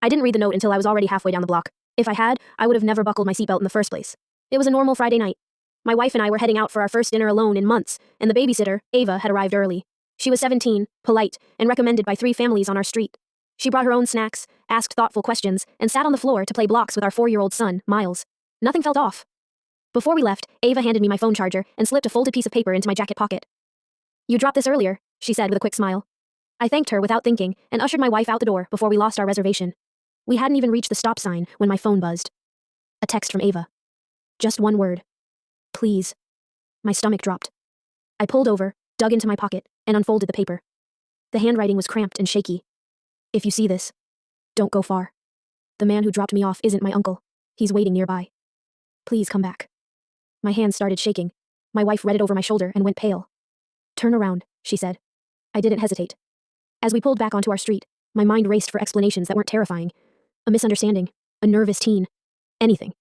I didn't read the note until I was already halfway down the block. If I had, I would have never buckled my seatbelt in the first place. It was a normal Friday night. My wife and I were heading out for our first dinner alone in months, and the babysitter, Ava, had arrived early. She was 17, polite, and recommended by 3 families on our street. She brought her own snacks, asked thoughtful questions, and sat on the floor to play blocks with our 4-year-old son, Miles. Nothing felt off. Before we left, Ava handed me my phone charger and slipped a folded piece of paper into my jacket pocket. "You dropped this earlier," she said with a quick smile. I thanked her without thinking and ushered my wife out the door before we lost our reservation. We hadn't even reached the stop sign when my phone buzzed. A text from Ava. Just one word. Please. My stomach dropped. I pulled over, dug into my pocket, and unfolded the paper. The handwriting was cramped and shaky. If you see this, don't go far. The man who dropped me off isn't my uncle. He's waiting nearby. Please come back. My hands started shaking. My wife read it over my shoulder and went pale. Turn around, she said. I didn't hesitate. As we pulled back onto our street, my mind raced for explanations that weren't terrifying. A misunderstanding, a nervous teen, anything.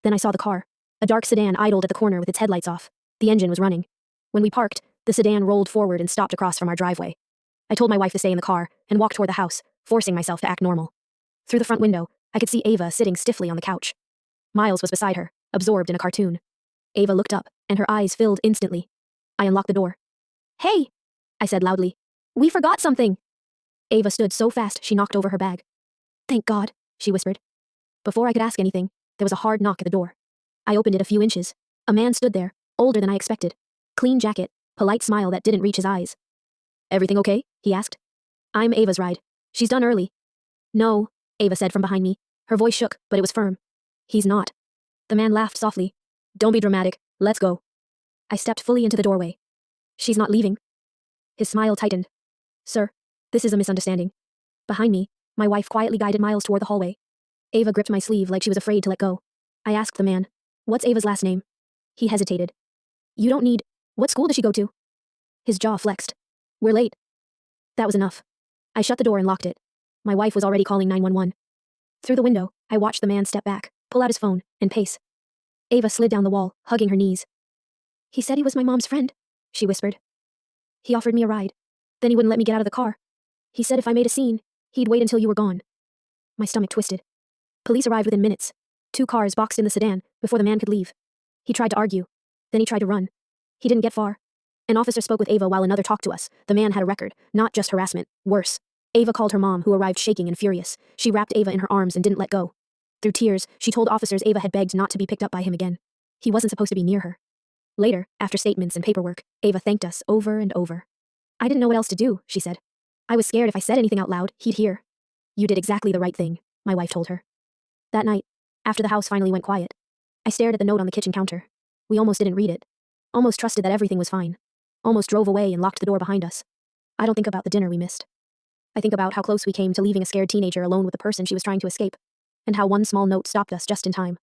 Then I saw the car. A dark sedan idled at the corner with its headlights off. The engine was running. When we parked, the sedan rolled forward and stopped across from our driveway. I told my wife to stay in the car and walked toward the house, forcing myself to act normal. Through the front window, I could see Ava sitting stiffly on the couch. Miles was beside her, absorbed in a cartoon. Ava looked up, and her eyes filled instantly. I unlocked the door. Hey, I said loudly. We forgot something. Ava stood so fast she knocked over her bag. Thank God, she whispered. Before I could ask anything, there was a hard knock at the door. I opened it a few inches. A man stood there, older than I expected. Clean jacket, polite smile that didn't reach his eyes. Everything okay? He asked. I'm Ava's ride. She's done early. No, Ava said from behind me. Her voice shook, but it was firm. He's not. The man laughed softly. Don't be dramatic. Let's go. I stepped fully into the doorway. She's not leaving. His smile tightened. Sir, this is a misunderstanding. Behind me, my wife quietly guided Miles toward the hallway. Ava gripped my sleeve like she was afraid to let go. I asked the man, what's Ava's last name? He hesitated. You don't need... What school does she go to? His jaw flexed. We're late. That was enough. I shut the door and locked it. My wife was already calling 911. Through the window, I watched the man step back, pull out his phone, and pace. Ava slid down the wall, hugging her knees. He said he was my mom's friend, she whispered. He offered me a ride. Then he wouldn't let me get out of the car. He said if I made a scene, he'd wait until you were gone. My stomach twisted. Police arrived within minutes. 2 cars boxed in the sedan before the man could leave. He tried to argue. Then he tried to run. He didn't get far. An officer spoke with Ava while another talked to us. The man had a record, not just harassment, worse. Ava called her mom, who arrived shaking and furious. She wrapped Ava in her arms and didn't let go. Through tears, she told officers Ava had begged not to be picked up by him again. He wasn't supposed to be near her. Later, after statements and paperwork, Ava thanked us over and over. I didn't know what else to do, she said. I was scared if I said anything out loud, he'd hear. You did exactly the right thing, my wife told her. That night, after the house finally went quiet, I stared at the note on the kitchen counter. We almost didn't read it. Almost trusted that everything was fine. Almost drove away and locked the door behind us. I don't think about the dinner we missed. I think about how close we came to leaving a scared teenager alone with the person she was trying to escape, and how one small note stopped us just in time.